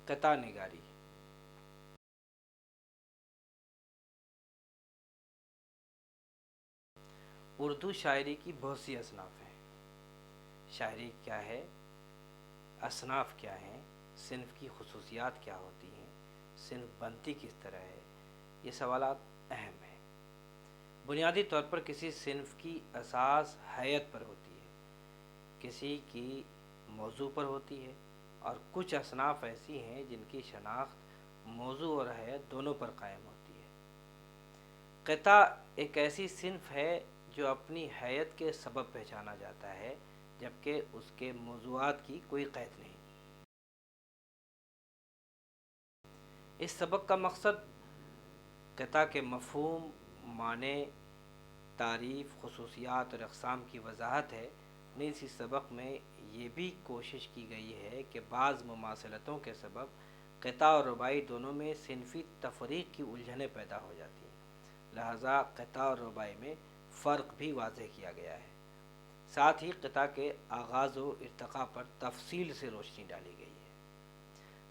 قطع نگاری۔ اردو شاعری کی بہت سی اصناف ہیں۔ شاعری کیا ہے، اصناف کیا ہیں، صنف کی خصوصیات کیا ہوتی ہیں، صنف بنتی کس طرح ہے، یہ سوالات اہم ہیں۔ بنیادی طور پر کسی صنف کی اساس حیت پر ہوتی ہے، کسی کی موضوع پر ہوتی ہے، اور کچھ اصناف ایسی ہیں جن کی شناخت موضوع اور حیت دونوں پر قائم ہوتی ہے۔ قطع ایک ایسی صنف ہے جو اپنی حیت کے سبب پہچانا جاتا ہے، جبکہ اس کے موضوعات کی کوئی قید نہیں۔ اس سبق کا مقصد قطع کے مفہوم، معنی، تعریف، خصوصیات اور اقسام کی وضاحت ہے۔ نیز اس سبق میں یہ بھی کوشش کی گئی ہے کہ بعض مماثلتوں کے سبب قطع اور رباعی دونوں میں صنفی تفریق کی الجھنیں پیدا ہو جاتی ہیں، لہذا قطع اور رباعی میں فرق بھی واضح کیا گیا ہے۔ ساتھ ہی قطع کے آغاز و ارتقاء پر تفصیل سے روشنی ڈالی گئی ہے۔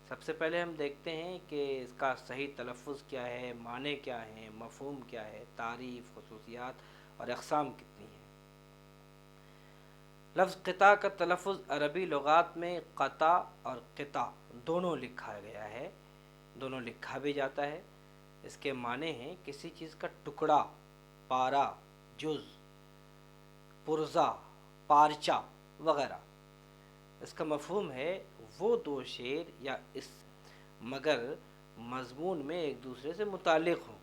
سب سے پہلے ہم دیکھتے ہیں کہ اس کا صحیح تلفظ کیا ہے، معنی کیا ہیں، مفہوم کیا ہے، تعریف، خصوصیات اور اقسام کتنی ہیں۔ لفظ قطع کا تلفظ عربی لغات میں قطع اور قطع دونوں لکھا گیا ہے، دونوں لکھا بھی جاتا ہے۔ اس کے معنی ہیں کسی چیز کا ٹکڑا، پارا، جز، پرزہ، پارچہ وغیرہ۔ اس کا مفہوم ہے وہ دو شعر یا اس مگر مضمون میں ایک دوسرے سے متعلق ہوں۔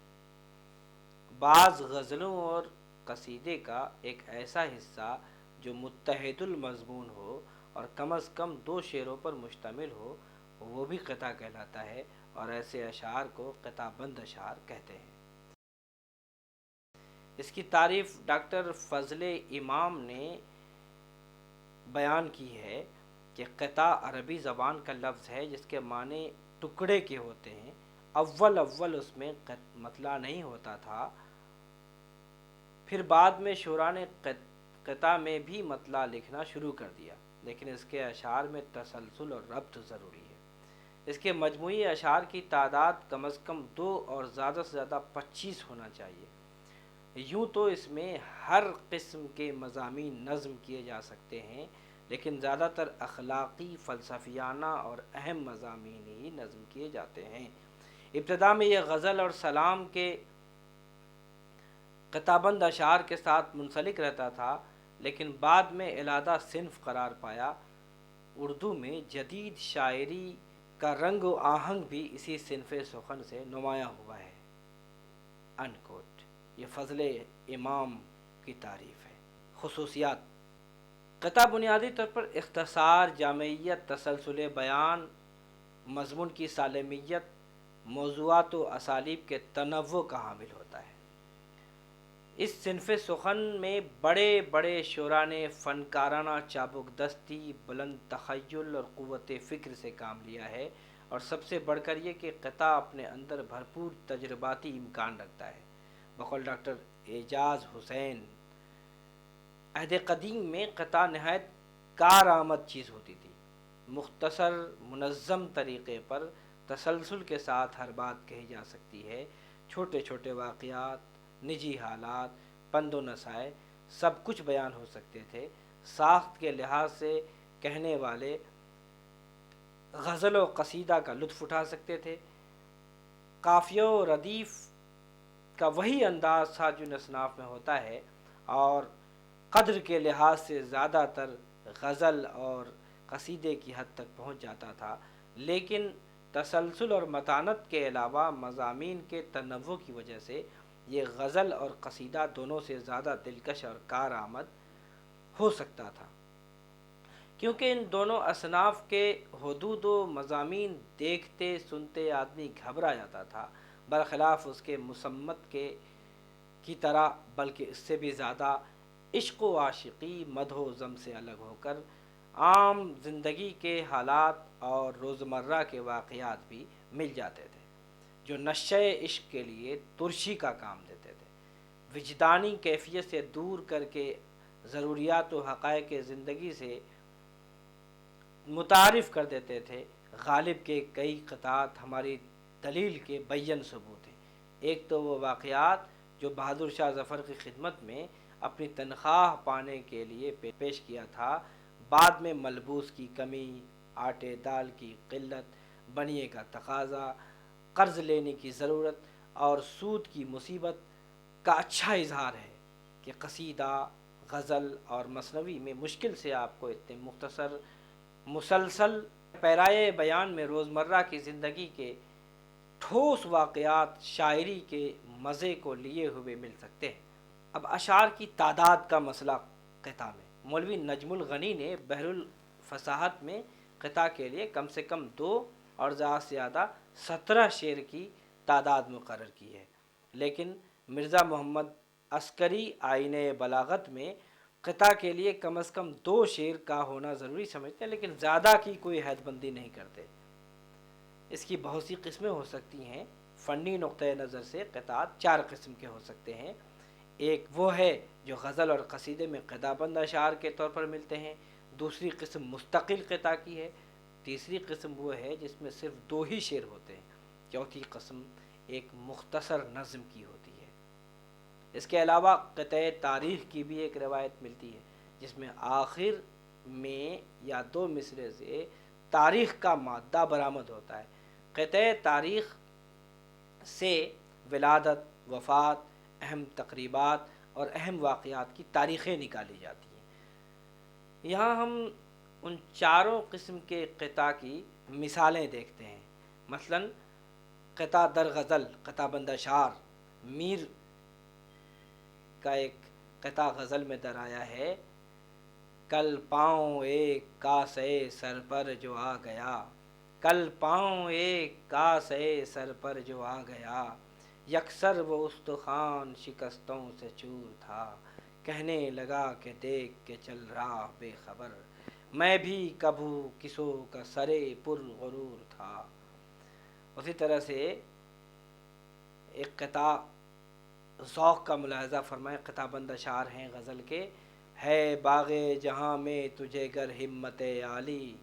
بعض غزلوں اور قصیدے کا ایک ایسا حصہ جو متحد المضمون ہو اور کم از کم دو شعروں پر مشتمل ہو، وہ بھی قطع کہلاتا ہے، اور ایسے اشعار کو قطع بند اشعار کہتے ہیں۔ اس کی تعریف ڈاکٹر فضل امام نے بیان کی ہے کہ قطع عربی زبان کا لفظ ہے جس کے معنی ٹکڑے کے ہوتے ہیں۔ اول اس میں مطلع نہیں ہوتا تھا، پھر بعد میں شعراء نے قطع میں بھی مطلع لکھنا شروع کر دیا، لیکن اس کے اشعار میں تسلسل اور ربط ضروری ہے۔ اس کے مجموعی اشعار کی تعداد کم از کم 2 اور زیادہ سے زیادہ 25 ہونا چاہیے۔ یوں تو اس میں ہر قسم کے مضامین نظم کیے جا سکتے ہیں، لیکن زیادہ تر اخلاقی، فلسفیانہ اور اہم مضامین ہی نظم کیے جاتے ہیں۔ ابتدا میں یہ غزل اور سلام کے قطع بند اشعار کے ساتھ منسلک رہتا تھا، لیکن بعد میں علیحدہ صنف قرار پایا۔ اردو میں جدید شاعری کا رنگ و آہنگ بھی اسی صنف سخن سے نمایاں ہوا ہے۔ انکوٹ۔ یہ فضل امام کی تعریف ہے۔ خصوصیات: قطع بنیادی طور پر اختصار، جامعیت، تسلسل بیان، مضمون کی سالمیت، موضوعات و اسالیب کے تنوع کا حامل ہوتا ہے۔ اس صنف سخن میں بڑے بڑے شعراء نے فنکارانہ چابک دستی، بلند تخیل اور قوت فکر سے کام لیا ہے، اور سب سے بڑھ کر یہ کہ قطع اپنے اندر بھرپور تجرباتی امکان رکھتا ہے۔ بقول ڈاکٹر اعجاز حسین، عہد قدیم میں قطع نہایت کارآمد چیز ہوتی تھی۔ مختصر منظم طریقے پر تسلسل کے ساتھ ہر بات کہی جا سکتی ہے۔ چھوٹے چھوٹے واقعات، نجی حالات، پند و نصائح سب کچھ بیان ہو سکتے تھے۔ ساخت کے لحاظ سے کہنے والے غزل و قصیدہ کا لطف اٹھا سکتے تھے۔ قافیہ و ردیف کا وہی انداز تھا جو اصناف میں ہوتا ہے، اور قدر کے لحاظ سے زیادہ تر غزل اور قصیدے کی حد تک پہنچ جاتا تھا، لیکن تسلسل اور متانت کے علاوہ مضامین کے تنوع کی وجہ سے یہ غزل اور قصیدہ دونوں سے زیادہ دلکش اور کارآمد ہو سکتا تھا، کیونکہ ان دونوں اصناف کے حدود و مضامین دیکھتے سنتے آدمی گھبرا جاتا تھا، برخلاف اس کے مصمت کی طرح، بلکہ اس سے بھی زیادہ عشق و عاشقی، مدح و ذم سے الگ ہو کر عام زندگی کے حالات اور روزمرہ کے واقعات بھی مل جاتے تھے، جو نشہ عشق کے لیے ترشی کا کام دیتے تھے، وجدانی کیفیت سے دور کر کے ضروریات و حقائق زندگی سے متعارف کر دیتے تھے۔ غالب کے کئی قطعات ہماری دلیل کے بین ثبوت ہیں۔ ایک تو وہ واقعات جو بہادر شاہ ظفر کی خدمت میں اپنی تنخواہ پانے کے لیے پیش کیا تھا، بعد میں ملبوس کی کمی، آٹے دال کی قلت، بنیے کا تقاضا، قرض لینے کی ضرورت اور سود کی مصیبت کا اچھا اظہار ہے کہ قصیدہ، غزل اور مثنوی میں مشکل سے آپ کو اتنے مختصر مسلسل پیرائے بیان میں روزمرہ کی زندگی کے ٹھوس واقعات شاعری کے مزے کو لیے ہوئے مل سکتے ہیں۔ اب اشعار کی تعداد کا مسئلہ قطع میں، مولوی نجم الغنی نے بحر الفصاحت میں قطع کے لیے کم سے کم 2 اور زیادہ سے زیادہ 17 شعر کی تعداد مقرر کی ہے، لیکن مرزا محمد عسکری آئین بلاغت میں قطع کے لیے کم از کم 2 شعر کا ہونا ضروری سمجھتے ہیں، لیکن زیادہ کی کوئی حد بندی نہیں کرتے۔ اس کی بہت سی قسمیں ہو سکتی ہیں۔ فنی نقطۂ نظر سے قطعات 4 قسم کے ہو سکتے ہیں۔ ایک وہ ہے جو غزل اور قصیدے میں قطع بند اشعار کے طور پر ملتے ہیں، دوسری قسم مستقل قطع کی ہے، تیسری قسم وہ ہے جس میں صرف 2 ہی شعر ہوتے ہیں، چوتھی قسم ایک مختصر نظم کی ہوتی ہے۔ اس کے علاوہ قطع تاریخ کی بھی ایک روایت ملتی ہے جس میں آخر میں یا 2 مصرے سے تاریخ کا مادہ برآمد ہوتا ہے۔ قطع تاریخ سے ولادت، وفات، اہم تقریبات اور اہم واقعات کی تاریخیں نکالی جاتی ہیں۔ یہاں ہم ان چاروں قسم کے قطع کی مثالیں دیکھتے ہیں۔ مثلا قطع در غزل، قطع بند اشعار، میر کا ایک قطع غزل میں در آیا ہے: کل پاؤں ایک کاسے سر پر جو آ گیا، کل پاؤں ایک کاسے سر پر جو آ گیا، یکسر وہ استخوان شکستوں سے چور تھا، کہنے لگا کہ دیکھ کے چل رہا بے خبر، میں بھی کبھو کسو کا سرے پر غرور تھا۔ اسی طرح سے ایک قطع ذوق کا ملاحظہ فرمائیں، قطع بند اشعار ہیں غزل کے: ہے باغ جہاں میں تجھے گر ہمت عالی،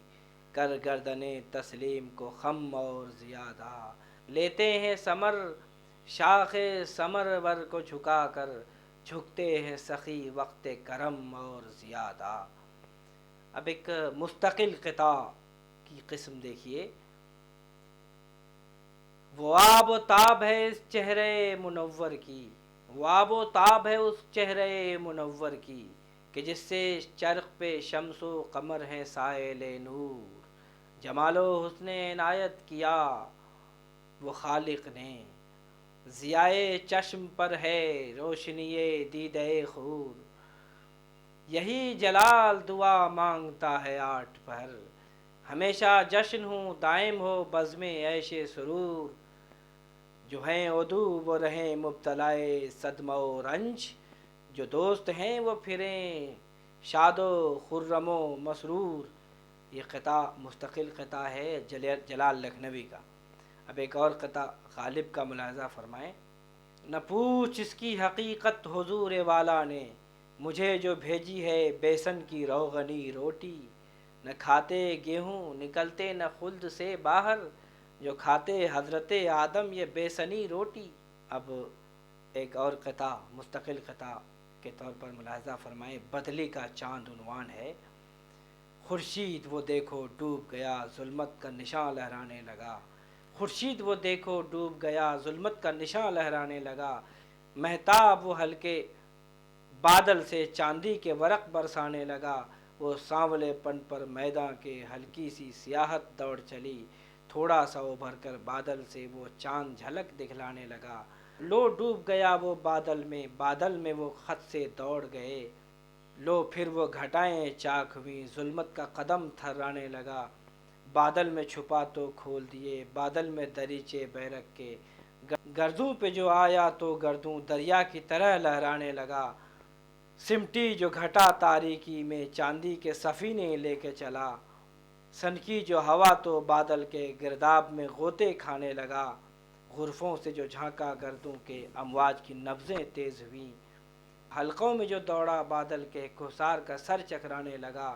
کر گردن تسلیم کو خم اور زیادہ، لیتے ہیں ثمر شاخ ثمرور کو جھکا کر، جھکتے ہیں سخی وقت کرم اور زیادہ۔ اب ایک مستقل قطع کی قسم دیکھیے: وہ آب و تاب ہے اس چہرے منور کی، وہ آب و تاب ہے اس چہرے منور کی، کہ جس سے چرخ پہ شمس و قمر ہے سائل نور، جمال و حسن عنایت کیا وہ خالق نے، ضیائے چشم پر ہے روشنی دیدہ خور، یہی جلال دعا مانگتا ہے 8 پہر، ہمیشہ جشن ہوں دائم ہو بزم عیش سرور، جو ہیں عدو وہ رہیں مبتلائے صدمہ و رنج، جو دوست ہیں وہ پھریں شاد و خرم و مسرور۔ یہ قطع مستقل قطع ہے جلال لکھنوی کا۔ اب ایک اور قطع غالب کا ملاحظہ فرمائیں: نہ پوچھ اس کی حقیقت حضور والا نے، مجھے جو بھیجی ہے بیسن کی روغنی روٹی، نہ کھاتے گیہوں نکلتے نہ خلد سے باہر، جو کھاتے حضرت آدم یہ بیسنی روٹی۔ اب ایک اور قطع مستقل قطع کے طور پر ملاحظہ فرمائیں، بدلی کا چاند عنوان ہے: خورشید وہ دیکھو ڈوب گیا ظلمت کا نشاں لہرانے لگا، خورشید وہ دیکھو ڈوب گیا ظلمت کا نشاں لہرانے لگا، مہتاب وہ ہلکے بادل سے چاندی کے ورق برسانے لگا، وہ سانولے پن پر میداں کے ہلکی سی سیاہت دوڑ چلی، تھوڑا سا ابھر کر بادل سے وہ چاند جھلک دکھلانے لگا، لو ڈوب گیا وہ بادل میں وہ خط سے دوڑ گئے، لو پھر وہ گھٹائیں چاک ہوئیں ظلمت کا قدم تھرانے لگا، بادل میں چھپا تو کھول دیے بادل میں دریچے بیرق کے، گردوں پہ جو آیا تو گردوں دریا کی طرح لہرانے لگا، سمٹی جو گھٹا تاریکی میں چاندی کے سفینے لے کے چلا، سنکی جو ہوا تو بادل کے گرداب میں غوطے کھانے لگا، غرفوں سے جو جھانکا گردوں کے امواج کی نبضیں تیز ہوئیں، حلقوں میں جو دوڑا بادل کے کوثار کا سر چکرانے لگا،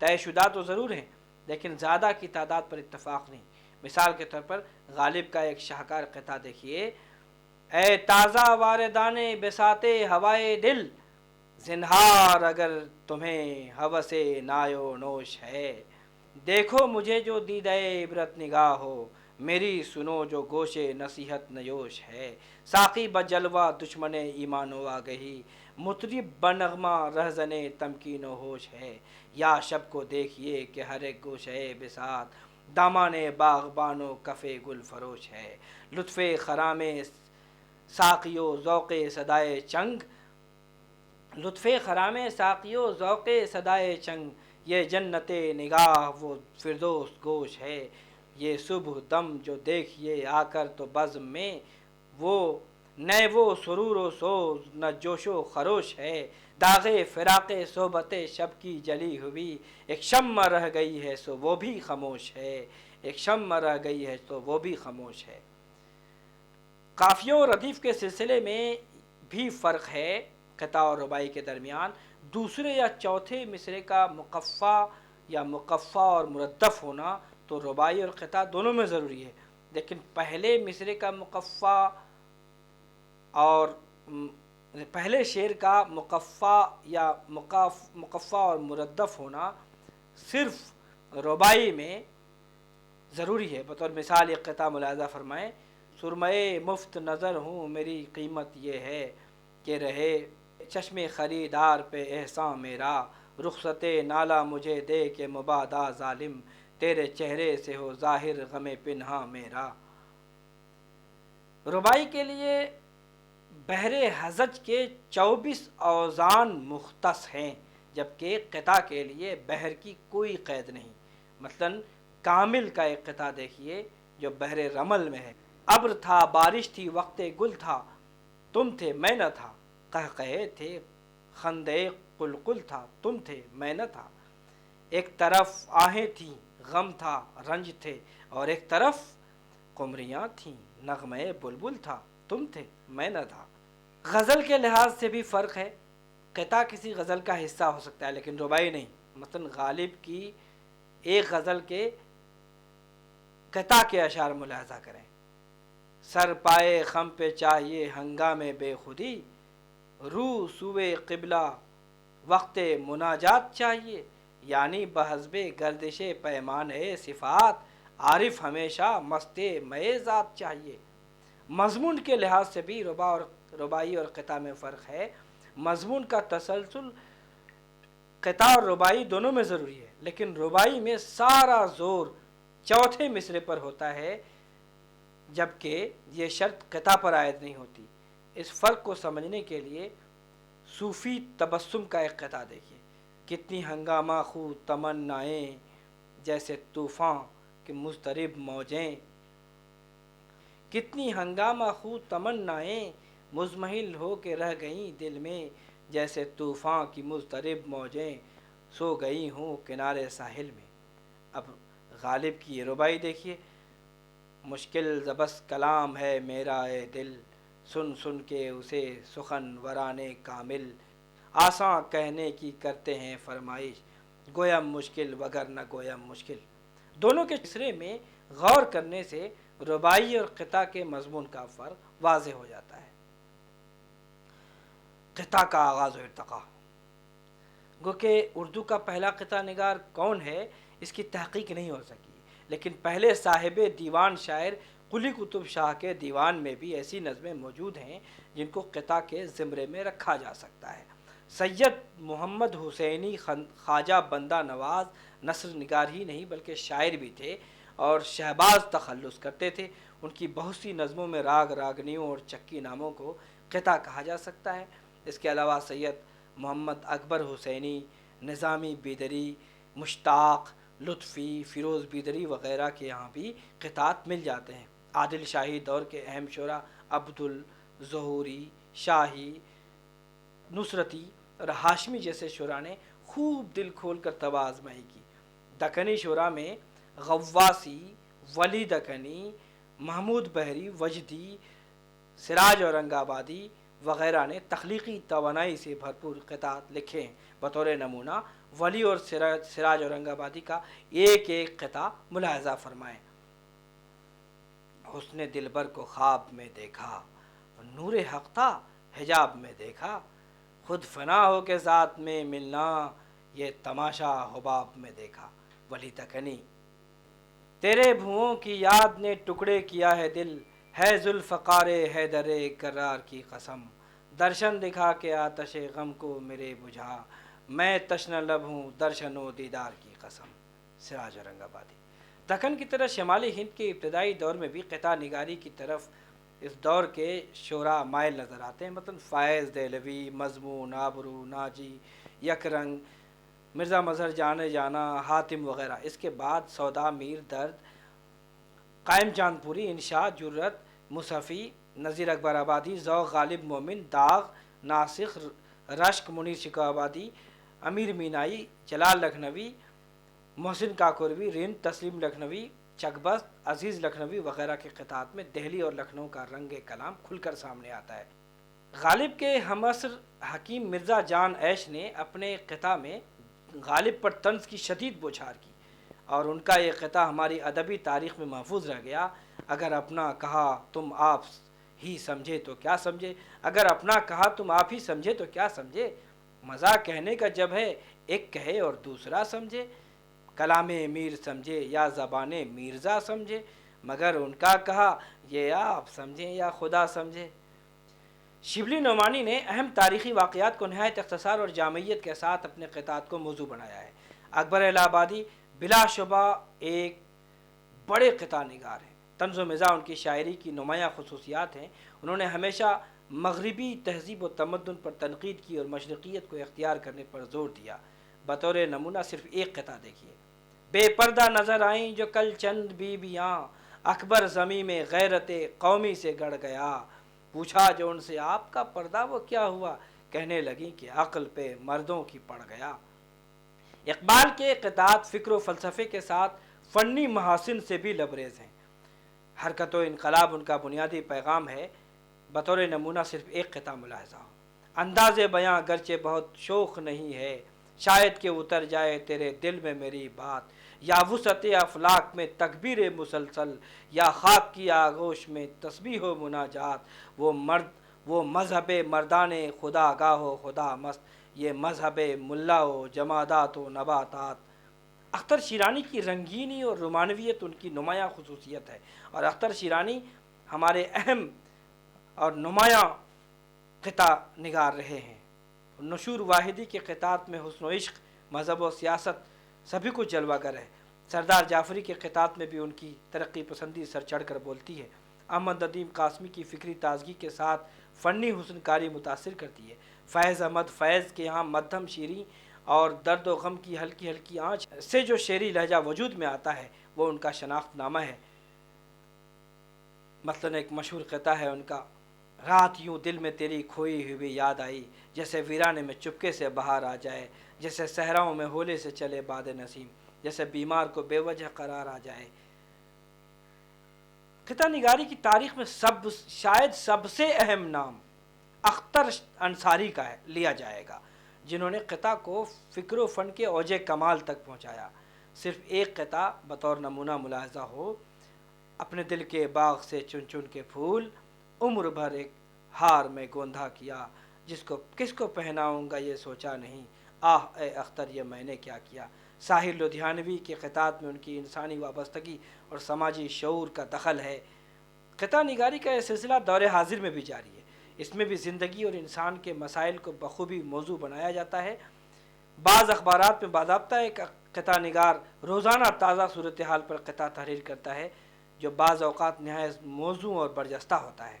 طے شدہ تو ضرور ہیں لیکن زیادہ کی تعداد پر اتفاق نہیں۔ مثال کے طور پر غالب کا ایک شاہکار قطعہ دیکھیے: اے تازہ واردان بساط ہوائے دل، زنہار اگر تمہیں ہوس نایو نوش ہے، دیکھو مجھے جو دیدہ عبرت نگاہ ہو، میری سنو جو گوش نصیحت نیوش ہے، ساقی بجلوہ دشمن ایمان و آگہی، مطرب بنغمہ رہزن تمکین و ہوش ہے، یا شب کو دیکھیے کہ ہر ایک گوشے بساط دامان باغبان و کف گل فروش ہے، لطف خرام ساقی و ذوق صدائے چنگ، لطف خرام ساقی و ذوق صدائے چنگ، یہ جنت نگاہ وہ فردوس گوش ہے، یہ صبح دم جو دیکھیے آ کر تو بزم میں، وہ نہ وہ سرور و سوز نہ جوش و خروش ہے، داغ فراق صحبت شب کی جلی ہوئی، ایک شمع رہ گئی ہے سو وہ بھی خاموش ہے، ایک شمع رہ گئی ہے تو وہ بھی خاموش ہے۔ قافیہ اور ردیف کے سلسلے میں بھی فرق ہے قطع اور رباعی کے درمیان۔ دوسرے یا چوتھے مصرے کا مقفع یا مقفع اور مردف ہونا تو رباعی اور قطع دونوں میں ضروری ہے، لیکن پہلے مصرے کا مقفع اور پہلے شعر کا مقفع یا مقفع اور مردف ہونا صرف رباعی میں ضروری ہے۔ بطور مثال ایک قطعہ ملاحظہ فرمائیں: سرمئے مفت نظر ہوں میری قیمت یہ ہے کہ رہے چشم خریدار پہ احسان میرا، رخصت نالا مجھے دے کہ مبادا ظالم، تیرے چہرے سے ہو ظاہر غم پنہاں میرا۔ رباعی کے لیے بحر حزج کے 24 اوزان مختص ہیں، جبکہ قطع کے لیے بحر کی کوئی قید نہیں۔ مثلاً کامل کا ایک قطعہ دیکھیے جو بحر رمل میں ہے: ابر تھا بارش تھی وقت گل تھا، تم تھے میں نہ تھا، قہقہے تھے خندے قلقل تھا، تم تھے میں نہ تھا، ایک طرف آہیں تھیں غم تھا رنج تھے، اور ایک طرف قمریاں تھیں نغمے بلبل تھا، تم تھے میں نہ تھا۔ غزل کے لحاظ سے بھی فرق ہے۔ قطع کسی غزل کا حصہ ہو سکتا ہے لیکن رباعی نہیں۔ مثلا غالب کی ایک غزل کے قطع کے اشعار ملاحظہ کریں: سر پائے خم پہ چاہیے ہنگام بے خودی، رو سوئے قبلہ وقت مناجات چاہیے، یعنی بحسب گردش پیمان صفات عارف ہمیشہ مست مئے ذات چاہیے۔ مضمون کے لحاظ سے بھی رباعی اور قطع میں فرق ہے۔ مضمون کا تسلسل قطع اور رباعی دونوں میں ضروری ہے، لیکن رباعی میں سارا زور چوتھے مصرے پر ہوتا ہے، جبکہ یہ شرط قطع پر عائد نہیں ہوتی۔ اس فرق کو سمجھنے کے لیے صوفی تبسم کا ایک قطعہ دیکھیے: کتنی ہنگامہ خو تمنائیں جیسے طوفان کے مضطرب موجیں، کتنی ہنگامہ خو تمنائیں مزمحل ہو کے رہ گئیں دل میں، جیسے طوفان کی مضطرب موجیں سو گئی ہوں کنارے ساحل میں۔ اب غالب کی یہ رباعی دیکھیے: مشکل زبس کلام ہے میرا اے دل، سن سن کے اسے سخن وران کامل، آساں کہنے کی کرتے ہیں فرمائش، گویم مشکل وگرنہ گویم مشکل۔ دونوں کے مصرے میں غور کرنے سے رباعی اور قطع کے مضمون کا فرق واضح ہو جاتا ہے۔ قطع کا آغاز و ارتقا۔ گو کہ اردو کا پہلا قطع نگار کون ہے اس کی تحقیق نہیں ہو سکی، لیکن پہلے صاحب دیوان شاعر قلی قطب شاہ کے دیوان میں بھی ایسی نظمیں موجود ہیں جن کو قطع کے زمرے میں رکھا جا سکتا ہے۔ سید محمد حسینی خواجہ بندہ نواز نثر نگار ہی نہیں بلکہ شاعر بھی تھے اور شہباز تخلص کرتے تھے۔ ان کی بہت سی نظموں میں راگ راگنیوں اور چکی ناموں کو قطع کہا جا سکتا ہے۔ اس کے علاوہ سید محمد اکبر حسینی، نظامی بیدری، مشتاق، لطفی، فیروز بیدری وغیرہ کے یہاں بھی قطعات مل جاتے ہیں۔ عادل شاہی دور کے اہم شعراء عبدالظہوری، شاہی، نصرتی اور ہاشمی جیسے شعراء نے خوب دل کھول کر طبع آزمائی کی۔ دکنی شعراء میں غواصی، ولی دکنی، محمود بحری، وجدی، سراج اورنگ آبادی وغیرہ نے تخلیقی توانائی سے بھرپور قطعات لکھے ہیں۔ بطور نمونہ ولی اور سراج اورنگ آبادی کا ایک ایک قطع ملاحظہ فرمائیں۔ حسن دلبر کو خواب میں دیکھا، نور حق تھا حجاب میں دیکھا، خود فنا ہو کے ذات میں ملنا، یہ تماشا حباب میں دیکھا۔ ولی تکنی تیرے بھوؤں کی یاد نے ٹکڑے کیا ہے دل، ہے ذوالفقار حیدر کرار کی قسم، درشن دکھا کے آتش غم کو میرے بجھا، میں تشنہ لب ہوں درشن و دیدار کی قسم۔ سراج اورنگ آبادی۔ دکن کی طرف شمالی ہند کے ابتدائی دور میں بھی قطع نگاری کی طرف اس دور کے شعراء مائل نظر آتے ہیں، مثلا فائز دہلوی، مضمون، آبرو، ناجی، یک رنگ، مرزا مظہر جانے جانا، حاتم وغیرہ۔ اس کے بعد سودا میر، درد، قائم چاند پوری، انشاء، جرت، مصحفی، نذیر اکبر آبادی، ذوق، غالب مومن، داغ، ناسخ، رشک، منیر شکو آبادی، امیر مینائی، جلال لکھنوی، محسن کاکوروی، رند، تسلیم لکھنوی، چکبست، عزیز لکھنوی وغیرہ کے قطعات میں دہلی اور لکھنؤ کا رنگ کلام کھل کر سامنے آتا ہے۔ غالب کے ہمعصر حکیم مرزا جان عیش نے اپنے قطع میں غالب پر طنز کی شدید بوچھار کی، اور ان کا یہ قطع ہماری ادبی تاریخ میں محفوظ رہ گیا۔ اگر اپنا کہا تم آپ ہی سمجھے تو کیا سمجھے، اگر اپنا کہا تم آپ ہی سمجھے تو کیا سمجھے، مزاح کہنے کا جب ہے ایک کہے اور دوسرا سمجھے، کلام میر سمجھے یا زبان میرزا سمجھے، مگر ان کا کہا یہ آپ سمجھیں یا خدا سمجھے۔ شبلی نعمانی نے اہم تاریخی واقعات کو نہایت اختصار اور جامعیت کے ساتھ اپنے قطعات کو موضوع بنایا ہے۔ اکبر الہ آبادی بلا شبہ ایک بڑے قطع نگار ہیں۔ طنز و مزاح ان کی شاعری کی نمایاں خصوصیات ہیں۔ انہوں نے ہمیشہ مغربی تہذیب و تمدن پر تنقید کی اور مشرقیت کو اختیار کرنے پر زور دیا۔ بطور نمونہ صرف ایک قطع دیکھیے۔ بے پردہ نظر آئیں جو کل چند بیویاں، اکبر زمیں میں غیرت قومی سے گڑ گیا، پوچھا جو ان سے آپ کا پردہ وہ کیا ہوا، کہنے لگیں کہ عقل پہ مردوں کی پڑ گیا۔ اقبال کے قطعات فکر و فلسفے کے ساتھ فنی محاسن سے بھی لبریز ہیں۔ حرکت و انقلاب ان کا بنیادی پیغام ہے۔ بطور نمونہ صرف ایک قطع ملاحظہ ہو۔ انداز بیاں گرچہ بہت شوخ نہیں ہے، شاید کہ اتر جائے تیرے دل میں میری بات، یا وسعت افلاک میں تکبیر مسلسل، یا خاک کی آغوش میں تسبیح و مناجات، وہ مذہب مردان خدا گاہ و خدا مست، یہ مذہب ملا و جمادات و نباتات۔ اختر شیرانی کی رنگینی اور رومانویت ان کی نمایاں خصوصیت ہے، اور اختر شیرانی ہمارے اہم اور نمایاں قطع نگار رہے ہیں۔ نشور واحدی کے قطعات میں حسن و عشق، مذہب و سیاست سبھی کچھ جلوہ گر ہے۔ سردار جعفری کے قطعات میں بھی ان کی ترقی پسندی سر چڑھ کر بولتی ہے۔ احمد ندیم قاسمی کی فکری تازگی کے ساتھ فنی حسن کاری متاثر کرتی ہے۔ فیض احمد فیض کے یہاں مدھم شیریں اور درد و غم کی ہلکی ہلکی آنچ سے جو شعری لہجہ وجود میں آتا ہے وہ ان کا شناخت نامہ ہے۔ مثلا ایک مشہور قطع ہے ان کا، رات یوں دل میں تیری کھوئی ہوئی یاد آئی، جیسے ویرانے میں چپکے سے بہار آ جائے، جیسے صحراؤں میں ہولے سے چلے باد نسیم، جیسے بیمار کو بے وجہ قرار آ جائے۔ قطع نگاری کی تاریخ میں شاید سب سے اہم نام اختر انصاری کا لیا جائے گا، جنہوں نے قطع کو فکر و فن کے اوج کمال تک پہنچایا۔ صرف ایک قطع بطور نمونہ ملاحظہ ہو، اپنے دل کے باغ سے چن چن کے پھول، عمر بھر ایک ہار میں گوندھا کیا، کس کو پہناؤں گا یہ سوچا نہیں، آہ اے اختر یہ میں نے کیا کیا۔ ساحر لدھیانوی کے قطعات میں ان کی انسانی وابستگی اور سماجی شعور کا دخل ہے۔ قطع نگاری کا یہ سلسلہ دور حاضر میں بھی جاری ہے۔ اس میں بھی زندگی اور انسان کے مسائل کو بخوبی موضوع بنایا جاتا ہے۔ بعض اخبارات میں باضابطہ ایک قطع نگار روزانہ تازہ صورتحال پر قطع تحریر کرتا ہے، جو بعض اوقات نہایت موزوں اور برجستہ ہوتا ہے۔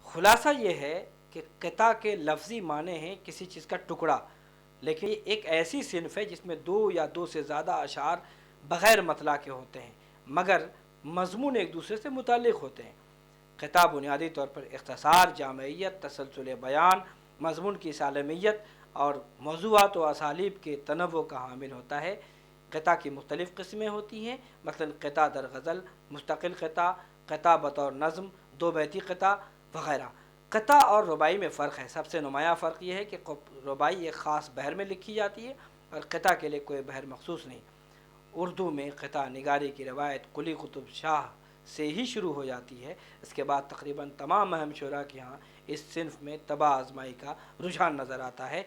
خلاصہ یہ ہے کہ قطع کے لفظی معنی ہیں کسی چیز کا ٹکڑا، لیکن یہ ایک ایسی صنف ہے جس میں دو یا دو سے زیادہ اشعار بغیر مطلع کے ہوتے ہیں، مگر مضمون ایک دوسرے سے متعلق ہوتے ہیں۔ قطع بنیادی طور پر اختصار، جامعیت، تسلسل بیان، مضمون کی سالمیت اور موضوعات و اسالیب کے تنوع کا حامل ہوتا ہے۔ قطع کی مختلف قسمیں ہوتی ہیں، مثلا قطع در غزل، مستقل قطع، قطع بطور نظم، دو بیتی قطع وغیرہ۔ قطع اور رباعی میں فرق ہے۔ سب سے نمایاں فرق یہ ہے کہ رباعی ایک خاص بحر میں لکھی جاتی ہے، اور قطع کے لیے کوئی بحر مخصوص نہیں۔ اردو میں قطع نگاری کی روایت قلی قطب شاہ سے ہی شروع ہو جاتی ہے۔ اس کے بعد تقریباً تمام اہم شعراء کے ہاں اس صنف میں طبع آزمائی کا رجحان نظر آتا ہے۔